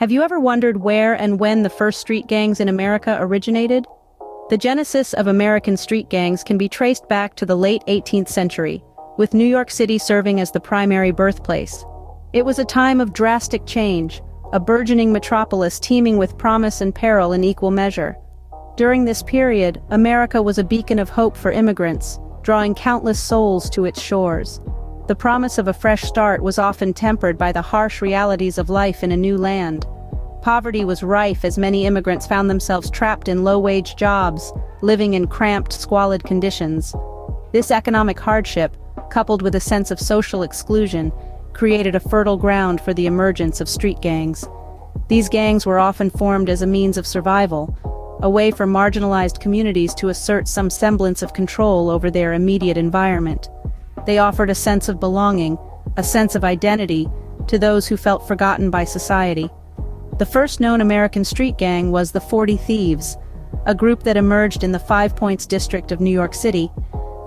Have you ever wondered where and when the first street gangs in America originated? The genesis of American street gangs can be traced back to the late 18th century, with New York City serving as the primary birthplace. It was a time of drastic change, a burgeoning metropolis teeming with promise and peril in equal measure. During this period, America was a beacon of hope for immigrants, drawing countless souls to its shores. The promise of a fresh start was often tempered by the harsh realities of life in a new land. Poverty was rife as many immigrants found themselves trapped in low-wage jobs, living in cramped, squalid conditions. This economic hardship, coupled with a sense of social exclusion, created a fertile ground for the emergence of street gangs. These gangs were often formed as a means of survival, a way for marginalized communities to assert some semblance of control over their immediate environment. They offered a sense of belonging, a sense of identity, to those who felt forgotten by society. The first known American street gang was the 40 Thieves, a group that emerged in the Five Points district of New York City.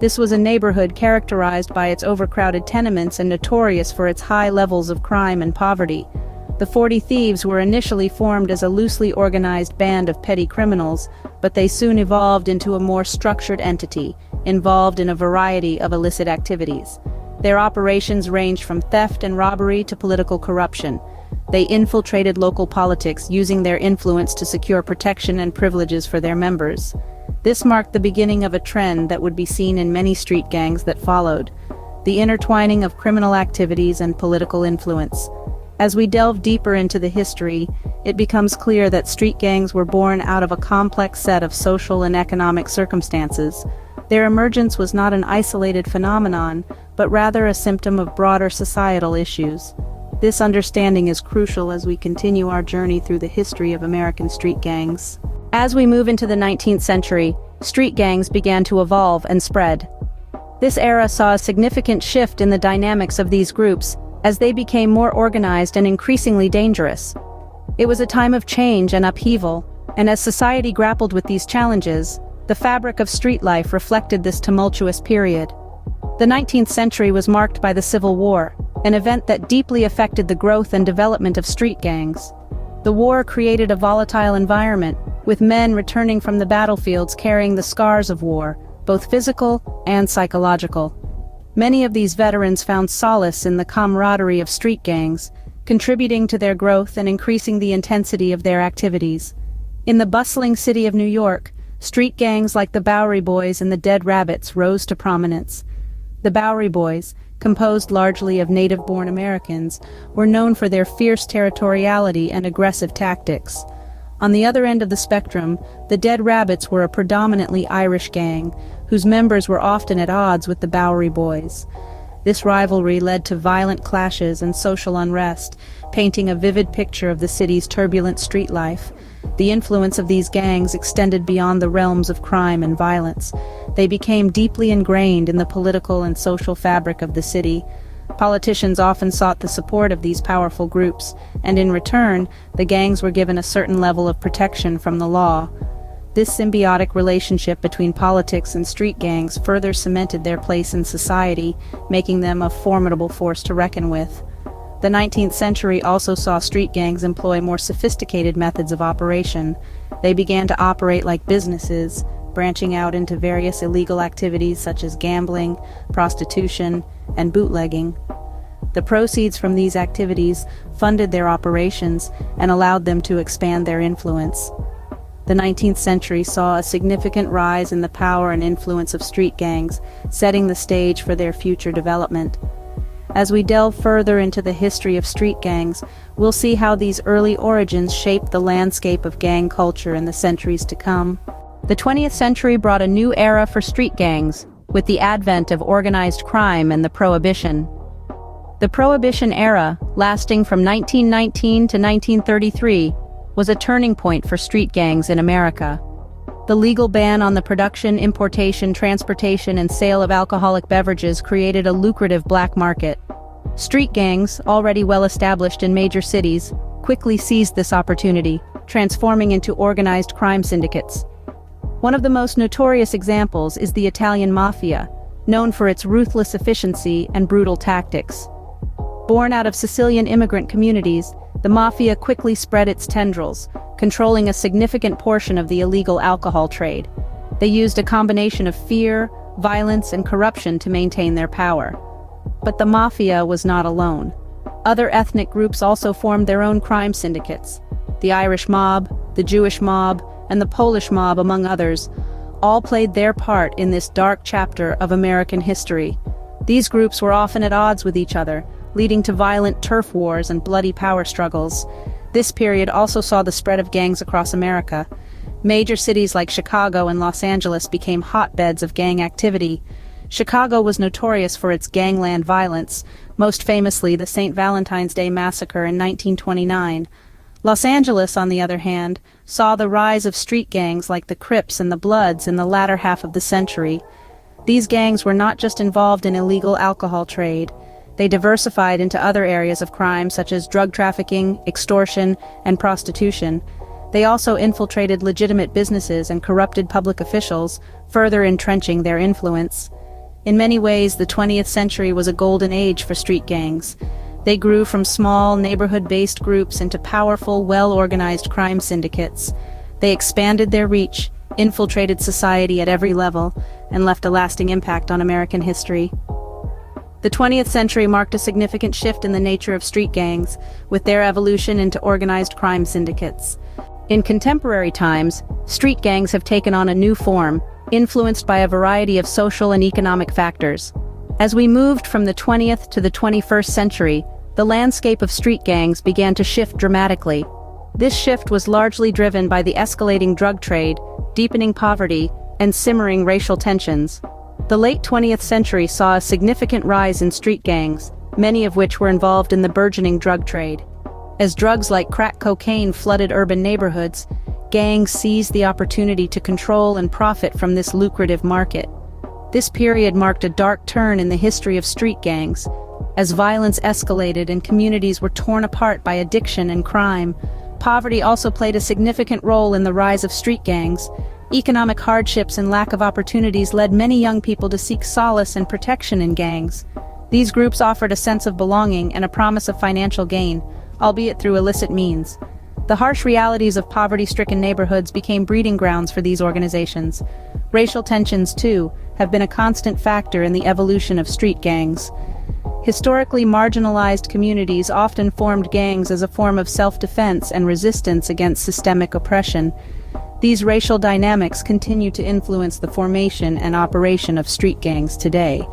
This was a neighborhood characterized by its overcrowded tenements and notorious for its high levels of crime and poverty. The 40 Thieves were initially formed as a loosely organized band of petty criminals, but they soon evolved into a more structured entity, involved in a variety of illicit activities. Their operations ranged from theft and robbery to political corruption. They infiltrated local politics, using their influence to secure protection and privileges for their members. This marked the beginning of a trend that would be seen in many street gangs that followed: the intertwining of criminal activities and political influence. As we delve deeper into the history, it becomes clear that street gangs were born out of a complex set of social and economic circumstances. Their emergence was not an isolated phenomenon, but rather a symptom of broader societal issues. This understanding is crucial as we continue our journey through the history of American street gangs. As we move into the 19th century, street gangs began to evolve and spread. This era saw a significant shift in the dynamics of these groups, as they became more organized and increasingly dangerous. It was a time of change and upheaval, and as society grappled with these challenges, the fabric of street life reflected this tumultuous period. The 19th century was marked by the Civil War, an event that deeply affected the growth and development of street gangs. The war created a volatile environment, with men returning from the battlefields carrying the scars of war, both physical and psychological. Many of these veterans found solace in the camaraderie of street gangs, contributing to their growth and increasing the intensity of their activities. In the bustling city of New York, street gangs like the Bowery Boys and the Dead Rabbits rose to prominence. The Bowery Boys, composed largely of native-born Americans, were known for their fierce territoriality and aggressive tactics. On the other end of the spectrum, the Dead Rabbits were a predominantly Irish gang, whose members were often at odds with the Bowery Boys. This rivalry led to violent clashes and social unrest, painting a vivid picture of the city's turbulent street life. The influence of these gangs extended beyond the realms of crime and violence. They became deeply ingrained in the political and social fabric of the city. Politicians often sought the support of these powerful groups, and in return, the gangs were given a certain level of protection from the law. This symbiotic relationship between politics and street gangs further cemented their place in society, making them a formidable force to reckon with. The 19th century also saw street gangs employ more sophisticated methods of operation. They began to operate like businesses, branching out into various illegal activities such as gambling, prostitution, and bootlegging. The proceeds from these activities funded their operations and allowed them to expand their influence. The 19th century saw a significant rise in the power and influence of street gangs, setting the stage for their future development. As we delve further into the history of street gangs, we'll see how these early origins shaped the landscape of gang culture in the centuries to come. The 20th century brought a new era for street gangs, with the advent of organized crime and the Prohibition. The Prohibition era, lasting from 1919 to 1933, was a turning point for street gangs in America. The legal ban on the production, importation, transportation, and sale of alcoholic beverages created a lucrative black market. Street gangs, already well established in major cities, quickly seized this opportunity, transforming into organized crime syndicates. One of the most notorious examples is the Italian Mafia, known for its ruthless efficiency and brutal tactics. Born out of Sicilian immigrant communities, the Mafia quickly spread its tendrils, controlling a significant portion of the illegal alcohol trade. They used a combination of fear, violence, and corruption to maintain their power. But the Mafia was not alone. Other ethnic groups also formed their own crime syndicates. The Irish mob, the Jewish mob, and the Polish mob, among others, all played their part in this dark chapter of American history. These groups were often at odds with each other, leading to violent turf wars and bloody power struggles. This period also saw the spread of gangs across America. Major cities like Chicago and Los Angeles became hotbeds of gang activity. Chicago was notorious for its gangland violence, most famously the St. Valentine's Day Massacre in 1929. Los Angeles, on the other hand, saw the rise of street gangs like the Crips and the Bloods in the latter half of the century. These gangs were not just involved in illegal alcohol trade. They diversified into other areas of crime such as drug trafficking, extortion, and prostitution. They also infiltrated legitimate businesses and corrupted public officials, further entrenching their influence. In many ways, the 20th century was a golden age for street gangs. They grew from small, neighborhood-based groups into powerful, well-organized crime syndicates. They expanded their reach, infiltrated society at every level, and left a lasting impact on American history. The 20th century marked a significant shift in the nature of street gangs, with their evolution into organized crime syndicates. In contemporary times, street gangs have taken on a new form, influenced by a variety of social and economic factors. As we moved from the 20th to the 21st century, the landscape of street gangs began to shift dramatically. This shift was largely driven by the escalating drug trade, deepening poverty, and simmering racial tensions. The late 20th century saw a significant rise in street gangs, many of which were involved in the burgeoning drug trade. As drugs like crack cocaine flooded urban neighborhoods, gangs seized the opportunity to control and profit from this lucrative market. This period marked a dark turn in the history of street gangs. As violence escalated and communities were torn apart by addiction and crime, poverty also played a significant role in the rise of street gangs. Economic hardships and lack of opportunities led many young people to seek solace and protection in gangs. These groups offered a sense of belonging and a promise of financial gain, albeit through illicit means. The harsh realities of poverty-stricken neighborhoods became breeding grounds for these organizations. Racial tensions, too, have been a constant factor in the evolution of street gangs. Historically marginalized communities often formed gangs as a form of self-defense and resistance against systemic oppression. These racial dynamics continue to influence the formation and operation of street gangs today.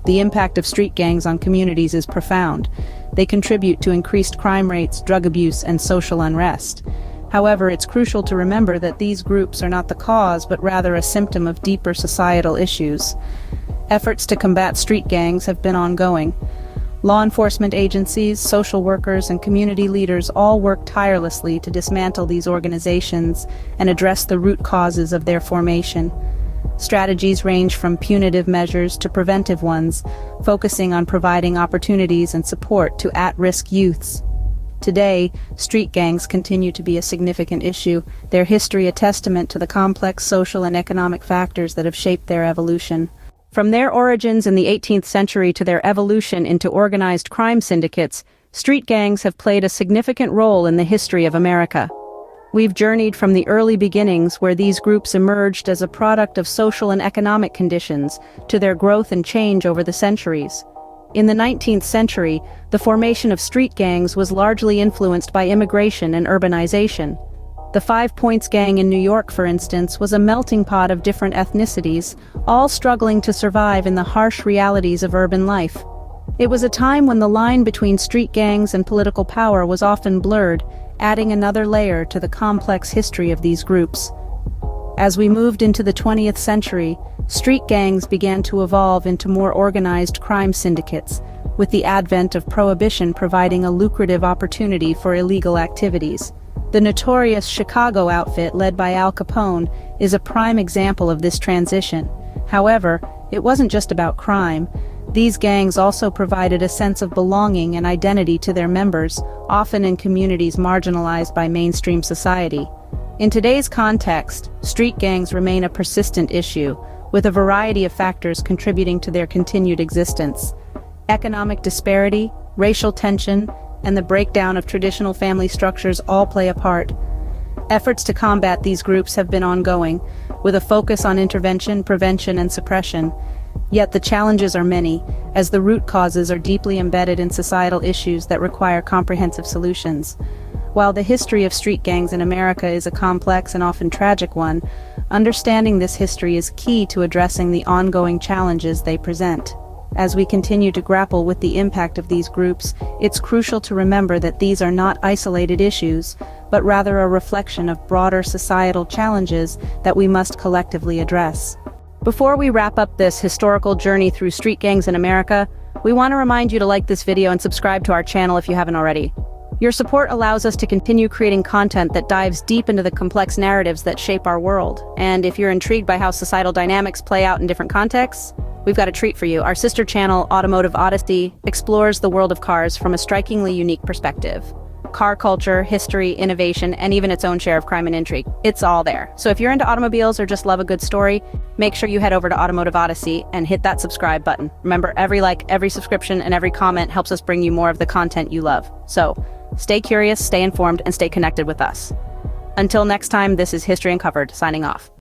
The impact of street gangs on communities is profound. They contribute to increased crime rates, drug abuse, and social unrest. However, it's crucial to remember that these groups are not the cause, but rather a symptom of deeper societal issues. Efforts to combat street gangs have been ongoing. Law enforcement agencies, social workers, and community leaders all work tirelessly to dismantle these organizations and address the root causes of their formation. Strategies range from punitive measures to preventive ones, focusing on providing opportunities and support to at-risk youths. Today, street gangs continue to be a significant issue, their history a testament to the complex social and economic factors that have shaped their evolution. From their origins in the 18th century to their evolution into organized crime syndicates, street gangs have played a significant role in the history of America. We've journeyed from the early beginnings, where these groups emerged as a product of social and economic conditions, to their growth and change over the centuries. In the 19th century, the formation of street gangs was largely influenced by immigration and urbanization. The Five Points Gang in New York, for instance, was a melting pot of different ethnicities, all struggling to survive in the harsh realities of urban life. It was a time when the line between street gangs and political power was often blurred, adding another layer to the complex history of these groups. As we moved into the 20th century, street gangs began to evolve into more organized crime syndicates, with the advent of Prohibition providing a lucrative opportunity for illegal activities. The notorious Chicago outfit led by Al Capone is a prime example of this transition. However, it wasn't just about crime. These gangs also provided a sense of belonging and identity to their members, often in communities marginalized by mainstream society. In today's context, street gangs remain a persistent issue, with a variety of factors contributing to their continued existence. Economic disparity, racial tension, and the breakdown of traditional family structures all play a part. Efforts to combat these groups have been ongoing, with a focus on intervention, prevention, and suppression. Yet the challenges are many, as the root causes are deeply embedded in societal issues that require comprehensive solutions. While the history of street gangs in America is a complex and often tragic one, understanding this history is key to addressing the ongoing challenges they present. As we continue to grapple with the impact of these groups, it's crucial to remember that these are not isolated issues, but rather a reflection of broader societal challenges that we must collectively address. Before we wrap up this historical journey through street gangs in America, we want to remind you to like this video and subscribe to our channel if you haven't already. Your support allows us to continue creating content that dives deep into the complex narratives that shape our world. And if you're intrigued by how societal dynamics play out in different contexts, we've got a treat for you. Our sister channel, Automotive Odyssey, explores the world of cars from a strikingly unique perspective. Car culture, history, innovation, and even its own share of crime and intrigue. It's all there. So if you're into automobiles or just love a good story, make sure you head over to Automotive Odyssey and hit that subscribe button. Remember, every like, every subscription, and every comment helps us bring you more of the content you love. So stay curious, stay informed, and stay connected with us. Until next time, this is History Uncovered, signing off.